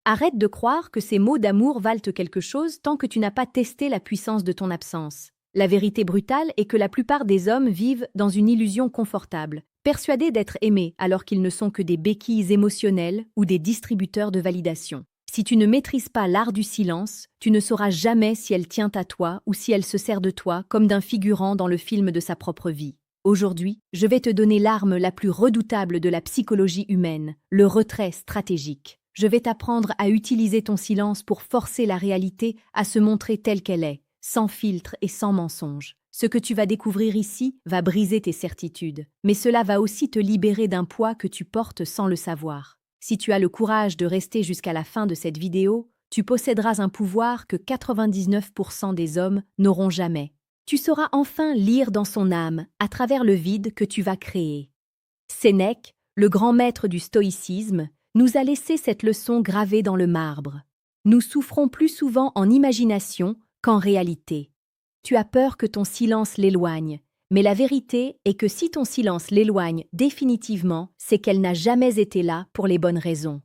Arrête de croire que ces mots d'amour valent quelque chose tant que tu n'as pas testé la puissance de ton absence. La vérité brutale est que la plupart des hommes vivent dans une illusion confortable, persuadés d'être aimés alors qu'ils ne sont que des béquilles émotionnelles ou des distributeurs de validation. Si tu ne maîtrises pas l'art du silence, tu ne sauras jamais si elle tient à toi ou si elle se sert de toi comme d'un figurant dans le film de sa propre vie. Aujourd'hui, je vais te donner l'arme la plus redoutable de la psychologie humaine, le retrait stratégique. Je vais t'apprendre à utiliser ton silence pour forcer la réalité à se montrer telle qu'elle est, sans filtre et sans mensonge. Ce que tu vas découvrir ici va briser tes certitudes, mais cela va aussi te libérer d'un poids que tu portes sans le savoir. Si tu as le courage de rester jusqu'à la fin de cette vidéo, tu posséderas un pouvoir que 99% des hommes n'auront jamais. Tu sauras enfin lire dans son âme à travers le vide que tu vas créer. Sénèque, le grand maître du stoïcisme, nous a laissé cette leçon gravée dans le marbre. Nous souffrons plus souvent en imagination qu'en réalité. Tu as peur que ton silence l'éloigne, mais la vérité est que si ton silence l'éloigne définitivement, c'est qu'elle n'a jamais été là pour les bonnes raisons.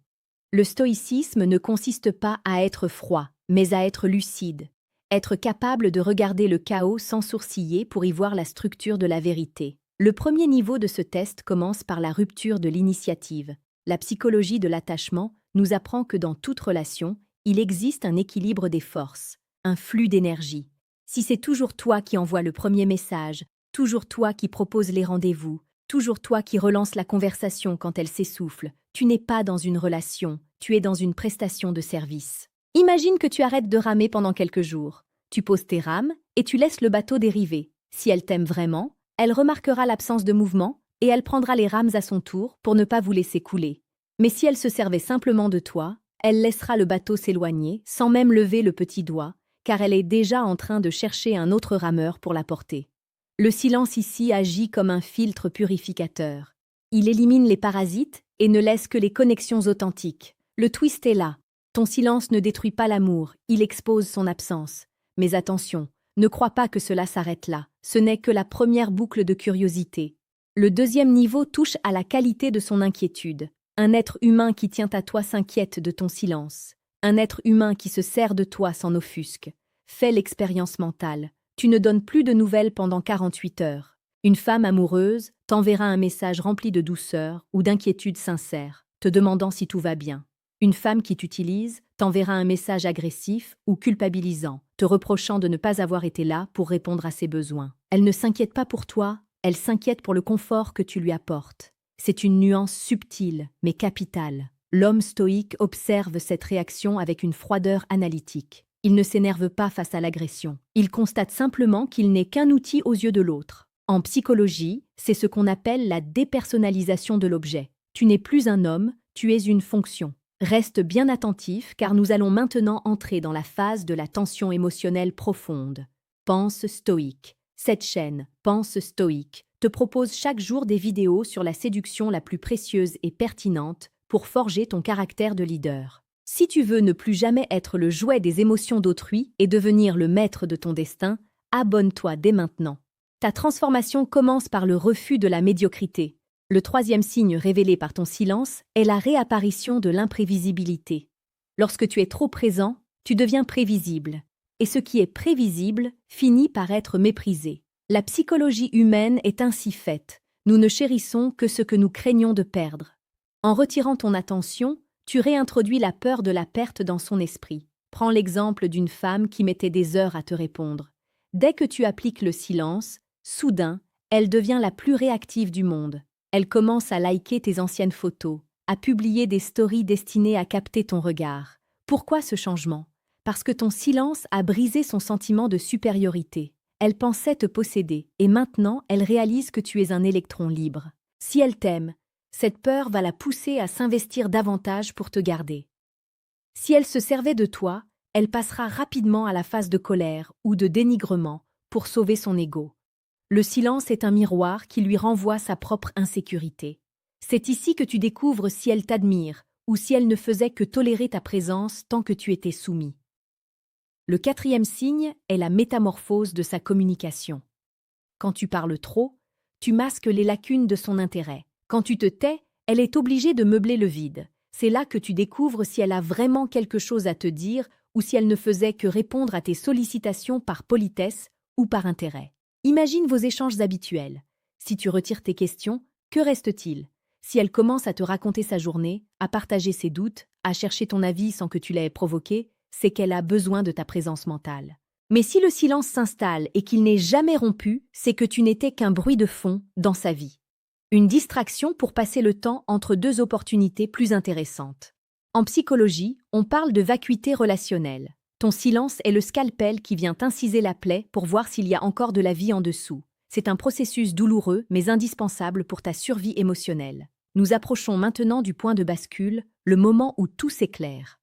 Le stoïcisme ne consiste pas à être froid, mais à être lucide, être capable de regarder le chaos sans sourciller pour y voir la structure de la vérité. Le premier niveau de ce test commence par la rupture de l'initiative. La psychologie de l'attachement nous apprend que dans toute relation, il existe un équilibre des forces, un flux d'énergie. Si c'est toujours toi qui envoie le premier message, toujours toi qui propose les rendez-vous, toujours toi qui relance la conversation quand elle s'essouffle, tu n'es pas dans une relation, tu es dans une prestation de service. Imagine que tu arrêtes de ramer pendant quelques jours. Tu poses tes rames et tu laisses le bateau dériver. Si elle t'aime vraiment, elle remarquera l'absence de mouvement et elle prendra les rames à son tour pour ne pas vous laisser couler. Mais si elle se servait simplement de toi, elle laissera le bateau s'éloigner sans même lever le petit doigt, car elle est déjà en train de chercher un autre rameur pour la porter. Le silence ici agit comme un filtre purificateur. Il élimine les parasites et ne laisse que les connexions authentiques. Le twist est là. Ton silence ne détruit pas l'amour, il expose son absence. Mais attention, ne crois pas que cela s'arrête là. Ce n'est que la première boucle de curiosité. Le deuxième niveau touche à la qualité de son inquiétude. Un être humain qui tient à toi s'inquiète de ton silence. Un être humain qui se sert de toi s'en offusque. Fais l'expérience mentale. Tu ne donnes plus de nouvelles pendant 48 heures. Une femme amoureuse t'enverra un message rempli de douceur ou d'inquiétude sincère, te demandant si tout va bien. Une femme qui t'utilise t'enverra un message agressif ou culpabilisant, te reprochant de ne pas avoir été là pour répondre à ses besoins. Elle ne s'inquiète pas pour toi, elle s'inquiète pour le confort que tu lui apportes. C'est une nuance subtile, mais capitale. L'homme stoïque observe cette réaction avec une froideur analytique. Il ne s'énerve pas face à l'agression. Il constate simplement qu'il n'est qu'un outil aux yeux de l'autre. En psychologie, c'est ce qu'on appelle la dépersonnalisation de l'objet. Tu n'es plus un homme, tu es une fonction. Reste bien attentif car nous allons maintenant entrer dans la phase de la tension émotionnelle profonde. Pense stoïque. Cette chaîne, Pense stoïque, te propose chaque jour des vidéos sur la séduction la plus précieuse et pertinente pour forger ton caractère de leader. Si tu veux ne plus jamais être le jouet des émotions d'autrui et devenir le maître de ton destin, abonne-toi dès maintenant. Ta transformation commence par le refus de la médiocrité. Le troisième signe révélé par ton silence est la réapparition de l'imprévisibilité. Lorsque tu es trop présent, tu deviens prévisible. Et ce qui est prévisible finit par être méprisé. La psychologie humaine est ainsi faite. Nous ne chérissons que ce que nous craignons de perdre. En retirant ton attention, tu réintroduis la peur de la perte dans son esprit. Prends l'exemple d'une femme qui mettait des heures à te répondre. Dès que tu appliques le silence, soudain, elle devient la plus réactive du monde. Elle commence à liker tes anciennes photos, à publier des stories destinées à capter ton regard. Pourquoi ce changement? Parce que ton silence a brisé son sentiment de supériorité. Elle pensait te posséder, et maintenant elle réalise que tu es un électron libre. Si elle t'aime, cette peur va la pousser à s'investir davantage pour te garder. Si elle se servait de toi, elle passera rapidement à la phase de colère ou de dénigrement pour sauver son ego. Le silence est un miroir qui lui renvoie sa propre insécurité. C'est ici que tu découvres si elle t'admire ou si elle ne faisait que tolérer ta présence tant que tu étais soumis. Le quatrième signe est la métamorphose de sa communication. Quand tu parles trop, tu masques les lacunes de son intérêt. Quand tu te tais, elle est obligée de meubler le vide. C'est là que tu découvres si elle a vraiment quelque chose à te dire ou si elle ne faisait que répondre à tes sollicitations par politesse ou par intérêt. Imagine vos échanges habituels. Si tu retires tes questions, que reste-t-il? Si elle commence à te raconter sa journée, à partager ses doutes, à chercher ton avis sans que tu l'aies provoqué, c'est qu'elle a besoin de ta présence mentale. Mais si le silence s'installe et qu'il n'est jamais rompu, c'est que tu n'étais qu'un bruit de fond dans sa vie. Une distraction pour passer le temps entre deux opportunités plus intéressantes. En psychologie, on parle de vacuité relationnelle. Ton silence est le scalpel qui vient inciser la plaie pour voir s'il y a encore de la vie en dessous. C'est un processus douloureux mais indispensable pour ta survie émotionnelle. Nous approchons maintenant du point de bascule, le moment où tout s'éclaire.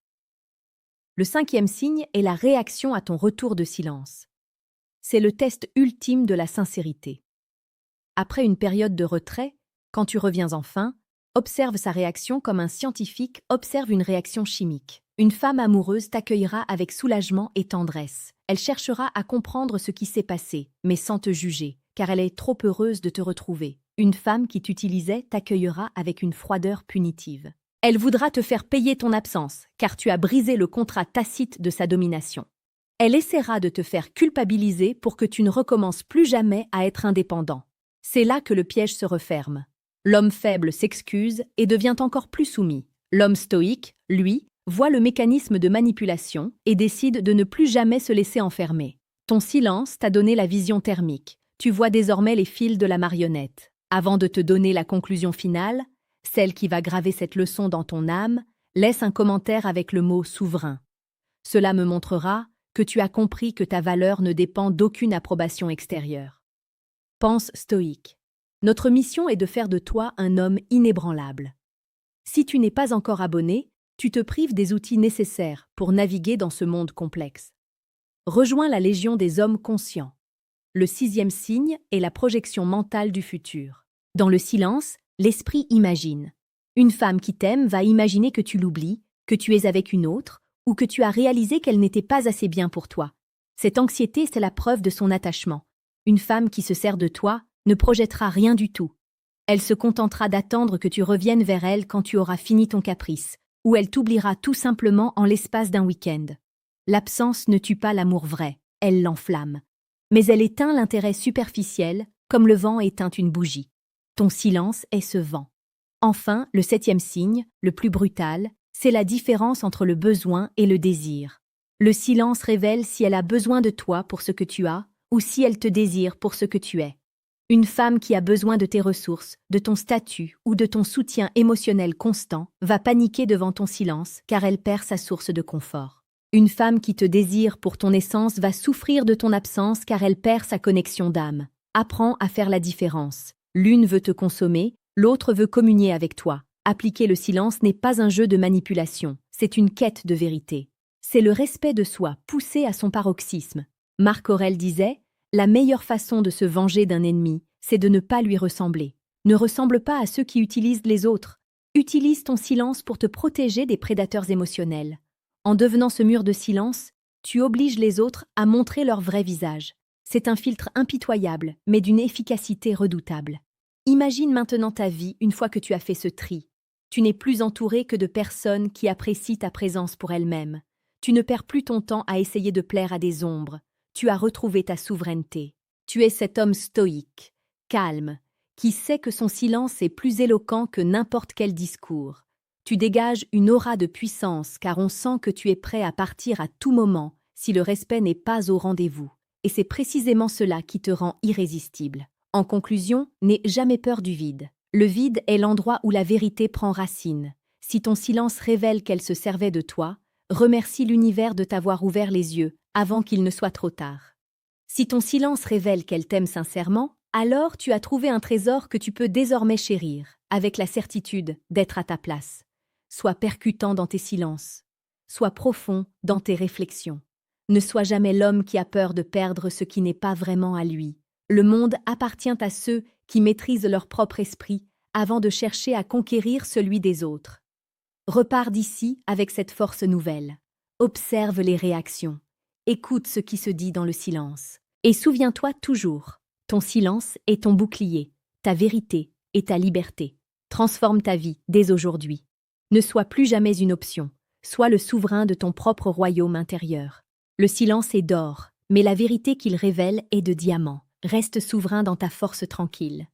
Le 5e signe est la réaction à ton retour de silence. C'est le test ultime de la sincérité. Après une période de retrait, quand tu reviens enfin, observe sa réaction comme un scientifique observe une réaction chimique. Une femme amoureuse t'accueillera avec soulagement et tendresse. Elle cherchera à comprendre ce qui s'est passé, mais sans te juger, car elle est trop heureuse de te retrouver. Une femme qui t'utilisait t'accueillera avec une froideur punitive. Elle voudra te faire payer ton absence, car tu as brisé le contrat tacite de sa domination. Elle essaiera de te faire culpabiliser pour que tu ne recommences plus jamais à être indépendant. C'est là que le piège se referme. L'homme faible s'excuse et devient encore plus soumis. L'homme stoïque, lui, voit le mécanisme de manipulation et décide de ne plus jamais se laisser enfermer. Ton silence t'a donné la vision thermique. Tu vois désormais les fils de la marionnette. Avant de te donner la conclusion finale, celle qui va graver cette leçon dans ton âme, laisse un commentaire avec le mot « souverain ». Cela me montrera que tu as compris que ta valeur ne dépend d'aucune approbation extérieure. Pense stoïque. Notre mission est de faire de toi un homme inébranlable. Si tu n'es pas encore abonné, tu te prives des outils nécessaires pour naviguer dans ce monde complexe. Rejoins la légion des hommes conscients. Le 6e signe est la projection mentale du futur. Dans le silence, l'esprit imagine. Une femme qui t'aime va imaginer que tu l'oublies, que tu es avec une autre, ou que tu as réalisé qu'elle n'était pas assez bien pour toi. Cette anxiété, c'est la preuve de son attachement. Une femme qui se sert de toi ne projettera rien du tout. Elle se contentera d'attendre que tu reviennes vers elle quand tu auras fini ton caprice, ou elle t'oubliera tout simplement en l'espace d'un week-end. L'absence ne tue pas l'amour vrai, elle l'enflamme. Mais elle éteint l'intérêt superficiel, comme le vent éteint une bougie. Ton silence est ce vent. Enfin, le 7e signe, le plus brutal, c'est la différence entre le besoin et le désir. Le silence révèle si elle a besoin de toi pour ce que tu as, ou si elle te désire pour ce que tu es. Une femme qui a besoin de tes ressources, de ton statut ou de ton soutien émotionnel constant va paniquer devant ton silence car elle perd sa source de confort. Une femme qui te désire pour ton essence va souffrir de ton absence car elle perd sa connexion d'âme. Apprends à faire la différence. L'une veut te consommer, l'autre veut communier avec toi. Appliquer le silence n'est pas un jeu de manipulation, c'est une quête de vérité. C'est le respect de soi poussé à son paroxysme. Marc Aurèle disait « La meilleure façon de se venger d'un ennemi, c'est de ne pas lui ressembler. Ne ressemble pas à ceux qui utilisent les autres. Utilise ton silence pour te protéger des prédateurs émotionnels. En devenant ce mur de silence, tu obliges les autres à montrer leur vrai visage. C'est un filtre impitoyable, mais d'une efficacité redoutable. Imagine maintenant ta vie une fois que tu as fait ce tri. Tu n'es plus entouré que de personnes qui apprécient ta présence pour elles-mêmes. Tu ne perds plus ton temps à essayer de plaire à des ombres. Tu as retrouvé ta souveraineté. Tu es cet homme stoïque, calme, qui sait que son silence est plus éloquent que n'importe quel discours. Tu dégages une aura de puissance car on sent que tu es prêt à partir à tout moment si le respect n'est pas au rendez-vous. Et c'est précisément cela qui te rend irrésistible. En conclusion, n'aie jamais peur du vide. Le vide est l'endroit où la vérité prend racine. Si ton silence révèle qu'elle se servait de toi, remercie l'univers de t'avoir ouvert les yeux avant qu'il ne soit trop tard. Si ton silence révèle qu'elle t'aime sincèrement, alors tu as trouvé un trésor que tu peux désormais chérir, avec la certitude d'être à ta place. Sois percutant dans tes silences. Sois profond dans tes réflexions. Ne sois jamais l'homme qui a peur de perdre ce qui n'est pas vraiment à lui. Le monde appartient à ceux qui maîtrisent leur propre esprit avant de chercher à conquérir celui des autres. Repars d'ici avec cette force nouvelle. Observe les réactions. Écoute ce qui se dit dans le silence. Et souviens-toi toujours, ton silence est ton bouclier, ta vérité et ta liberté. Transforme ta vie dès aujourd'hui. Ne sois plus jamais une option. Sois le souverain de ton propre royaume intérieur. Le silence est d'or, mais la vérité qu'il révèle est de diamant. Reste souverain dans ta force tranquille.